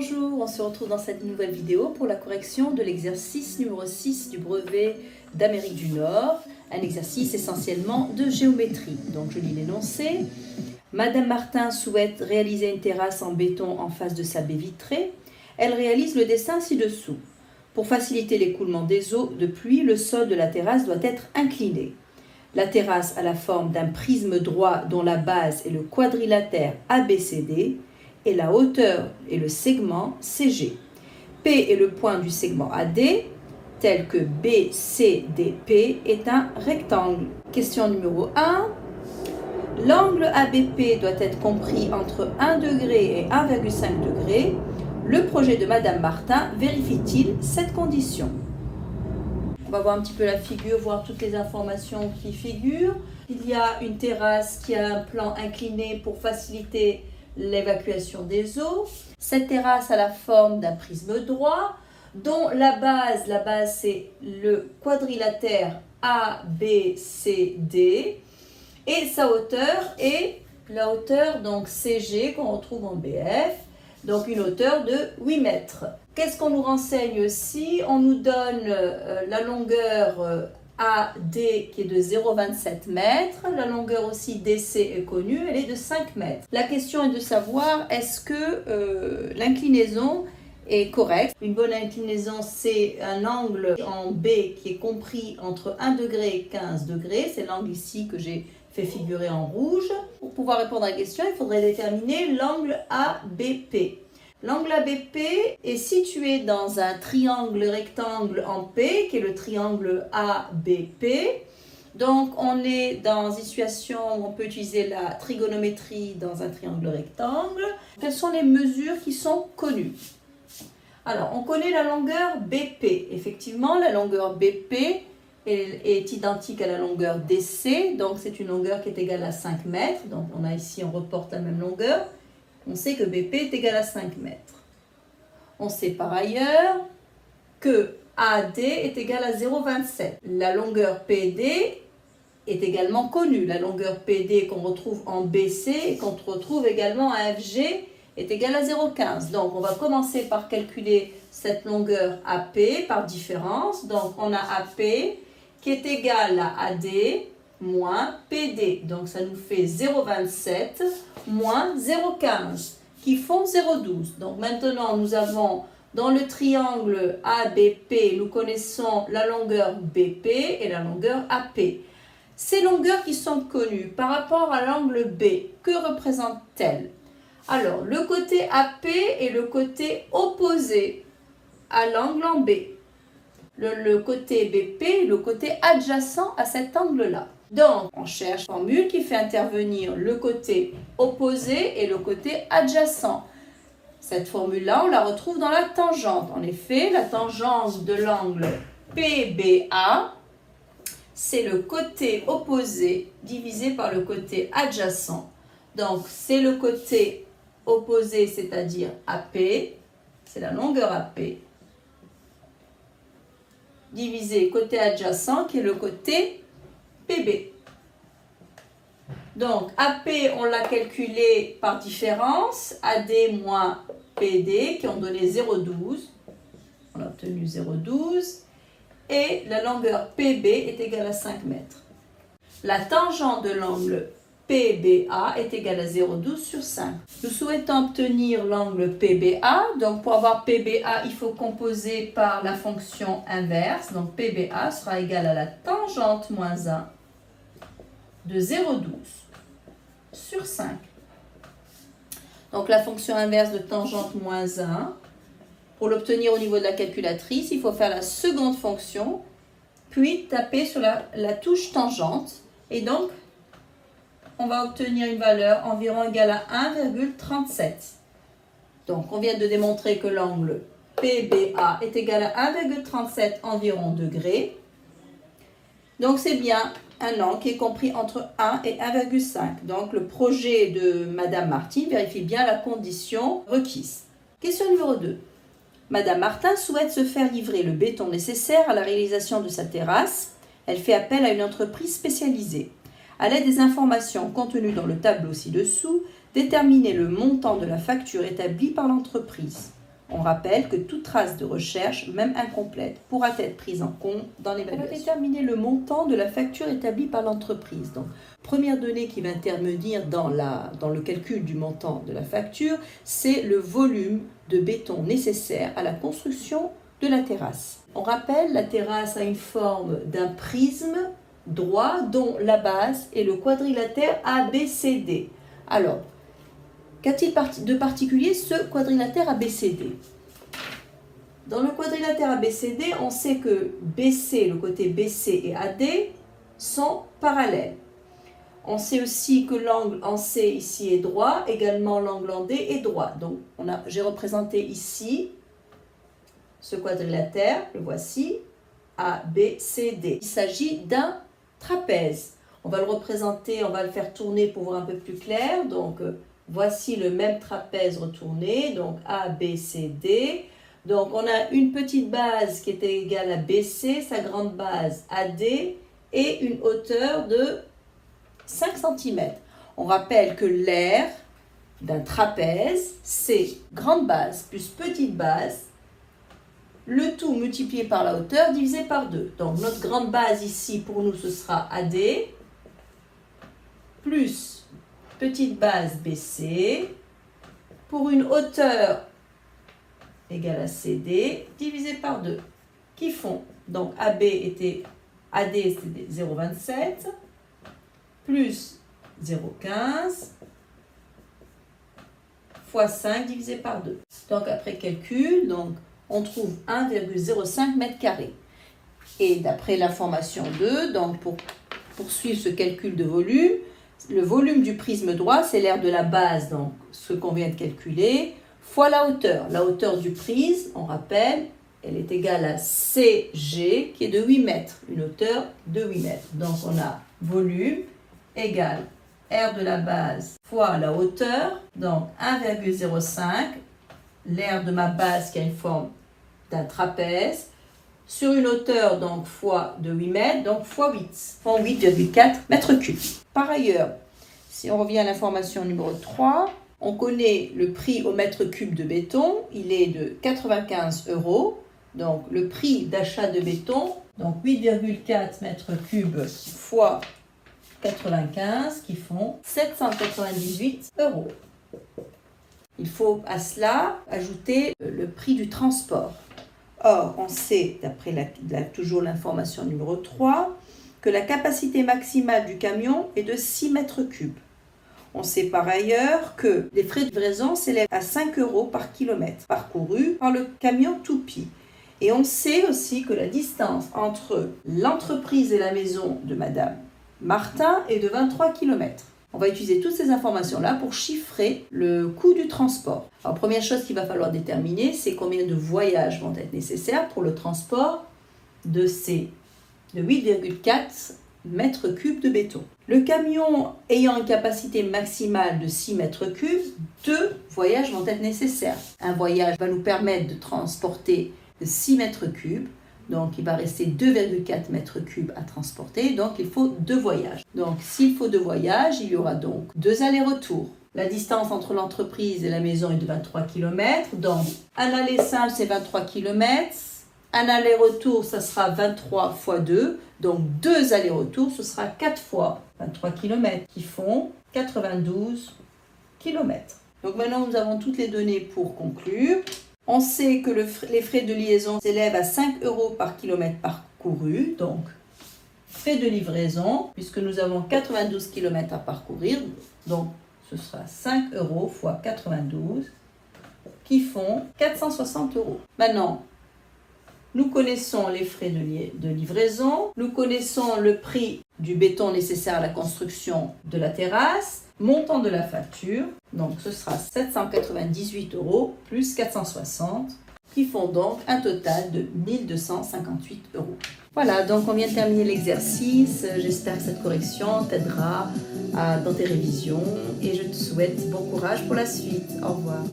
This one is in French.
Bonjour, on se retrouve dans cette nouvelle vidéo pour la correction de l'exercice numéro 6 du brevet d'Amérique du Nord, un exercice essentiellement de géométrie. Donc je lis l'énoncé. Madame Martin souhaite réaliser une terrasse en béton en face de sa baie vitrée. Elle réalise le dessin ci-dessous. Pour faciliter l'écoulement des eaux de pluie, le sol de la terrasse doit être incliné. La terrasse a la forme d'un prisme droit dont la base est le quadrilatère ABCD et la hauteur est le segment CG. P est le point du segment AD, tel que BCDP est un rectangle. Question numéro 1. L'angle ABP doit être compris entre 1 degré et 1,5 degré. Le projet de Madame Martin vérifie-t-il cette condition? On va voir un petit peu la figure, voir toutes les informations qui figurent. Il y a une terrasse qui a un plan incliné pour faciliter l'évacuation des eaux. Cette terrasse a la forme d'un prisme droit dont la base c'est le quadrilatère ABCD et sa hauteur est la hauteur donc CG qu'on retrouve en BF, donc une hauteur de 8 mètres. Qu'est-ce qu'on nous renseigne aussi? On nous donne la longueur AD qui est de 0,27 mètres. La longueur aussi DC est connue, elle est de 5 mètres. La question est de savoir est-ce que l'inclinaison est correcte. Une bonne inclinaison, c'est un angle en B qui est compris entre 1 degré et 15 degrés. C'est l'angle ici que j'ai fait figurer en rouge. Pour pouvoir répondre à la question, il faudrait déterminer l'angle ABP. L'angle ABP est situé dans un triangle rectangle en P, qui est le triangle ABP. Donc, on est dans une situation où on peut utiliser la trigonométrie dans un triangle rectangle. Quelles sont les mesures qui sont connues? Alors, on connaît la longueur BP. Effectivement, la longueur BP est identique à la longueur DC. Donc, c'est une longueur qui est égale à 5 mètres. Donc, on a ici, on reporte la même longueur. On sait que BP est égal à 5 mètres. On sait par ailleurs que AD est égal à 0,27. La longueur PD est également connue. La longueur PD qu'on retrouve en BC et qu'on retrouve également à FG est égale à 0,15. Donc on va commencer par calculer cette longueur AP par différence. Donc on a AP qui est égal à AD moins PD. Donc ça nous fait 0,27 moins 0,15 qui font 0,12. Donc maintenant nous avons dans le triangle ABP, nous connaissons la longueur BP et la longueur AP. Ces longueurs qui sont connues par rapport à l'angle B, que représentent-elles? Alors le côté AP est le côté opposé à l'angle en B. Le côté BP est le côté adjacent à cet angle-là. Donc, on cherche une formule qui fait intervenir le côté opposé et le côté adjacent. Cette formule-là, on la retrouve dans la tangente. En effet, la tangente de l'angle PBA, c'est le côté opposé divisé par le côté adjacent. Donc, c'est le côté opposé, c'est-à-dire AP, c'est la longueur AP, divisé côté adjacent qui est le côté PB. Donc, AP, on l'a calculé par différence, AD moins PD, qui ont donné 0,12. On a obtenu 0,12. Et la longueur PB est égale à 5 mètres. La tangente de l'angle PBA est égale à 0,12 sur 5. Nous souhaitons obtenir l'angle PBA. Donc, pour avoir PBA, il faut composer par la fonction inverse. Donc, PBA sera égal à la tangente moins 1 de 0,12 sur 5. Donc la fonction inverse de tangente moins 1, pour l'obtenir au niveau de la calculatrice, il faut faire la seconde fonction, puis taper sur la touche tangente. Et donc, on va obtenir une valeur environ égale à 1,37. Donc, on vient de démontrer que l'angle PBA est égal à 1,37 environ degrés. Donc, c'est bien un angle qui est compris entre 1 et 1,5. Donc, le projet de Madame Martin vérifie bien la condition requise. Question numéro 2. Madame Martin souhaite se faire livrer le béton nécessaire à la réalisation de sa terrasse. Elle fait appel à une entreprise spécialisée. À l'aide des informations contenues dans le tableau ci-dessous, déterminez le montant de la facture établie par l'entreprise. On rappelle que toute trace de recherche, même incomplète, pourra être prise en compte dans l'évaluation. On va déterminer le montant de la facture établie par l'entreprise. Donc, première donnée qui va intervenir dans le calcul du montant de la facture, c'est le volume de béton nécessaire à la construction de la terrasse. On rappelle, la terrasse a une forme d'un prisme droit dont la base est le quadrilatère ABCD. Alors, qu'a-t-il de particulier ce quadrilatère ABCD? Dans le quadrilatère ABCD, on sait que BC, le côté BC et AD sont parallèles. On sait aussi que l'angle en C ici est droit, également l'angle en D est droit. Donc, j'ai représenté ici ce quadrilatère, le voici, ABCD. Il s'agit d'un trapèze. On va le représenter, on va le faire tourner pour voir un peu plus clair. Donc, voici le même trapèze retourné, donc ABCD. Donc, on a une petite base qui était égale à BC, sa grande base AD et une hauteur de 5 cm. On rappelle que l'aire d'un trapèze, c'est grande base plus petite base, le tout multiplié par la hauteur divisé par 2. Donc, notre grande base ici, pour nous, ce sera AD plus petite base BC pour une hauteur égale à CD divisé par 2 qui font, donc AD c'était 0,27 plus 0,15 fois 5 divisé par 2. Donc après calcul, donc, on trouve 1,05 m². Et d'après l'information 2, donc pour poursuivre ce calcul de volume, le volume du prisme droit, c'est l'aire de la base, donc ce qu'on vient de calculer, fois la hauteur. La hauteur du prisme, on rappelle, elle est égale à CG, qui est de 8 mètres, une hauteur de 8 mètres. Donc on a volume égale aire de la base fois la hauteur, donc 1,05, l'aire de ma base qui a une forme d'un trapèze, sur une hauteur donc fois de 8 mètres, donc fois 8, fois 8,4 mètres cubes. Par ailleurs, si on revient à l'information numéro 3, on connaît le prix au mètre cube de béton, il est de 95 €. Donc le prix d'achat de béton, donc 8,4 mètres cubes fois 95 qui font 798 €. Il faut à cela ajouter le prix du transport. Or, on sait, d'après toujours l'information numéro 3, que la capacité maximale du camion est de 6 mètres cubes. On sait par ailleurs que les frais de livraison s'élèvent à 5 € par kilomètre parcouru par le camion toupie. Et on sait aussi que la distance entre l'entreprise et la maison de Madame Martin est de 23 km. On va utiliser toutes ces informations-là pour chiffrer le coût du transport. Alors, première chose qu'il va falloir déterminer, c'est combien de voyages vont être nécessaires pour le transport de 8,4 mètres cubes de béton. Le camion ayant une capacité maximale de 6 mètres cubes, 2 voyages vont être nécessaires. Un voyage va nous permettre de transporter 6 mètres cubes. Donc, il va rester 2,4 mètres cubes à transporter. Donc, il faut 2 voyages. Donc, s'il faut 2 voyages, il y aura donc 2 allers-retours. La distance entre l'entreprise et la maison est de 23 km. Donc, un aller simple, c'est 23 km. Un aller-retour, ça sera 23 fois 2. Donc, 2 allers-retours, ce sera 4 fois 23 km qui font 92 km. Donc, maintenant, nous avons toutes les données pour conclure. On sait que les frais de liaison s'élèvent à 5 € par kilomètre parcouru. Donc, frais de livraison, puisque nous avons 92 km à parcourir. Donc, ce sera 5 € fois 92 qui font 460 €. Maintenant, nous connaissons les frais de livraison. Nous connaissons le prix du béton nécessaire à la construction de la terrasse. Montant de la facture, donc ce sera 798 € plus 460, qui font donc un total de 1258 €. Voilà, donc on vient de terminer l'exercice. J'espère que cette correction t'aidera dans tes révisions et je te souhaite bon courage pour la suite. Au revoir.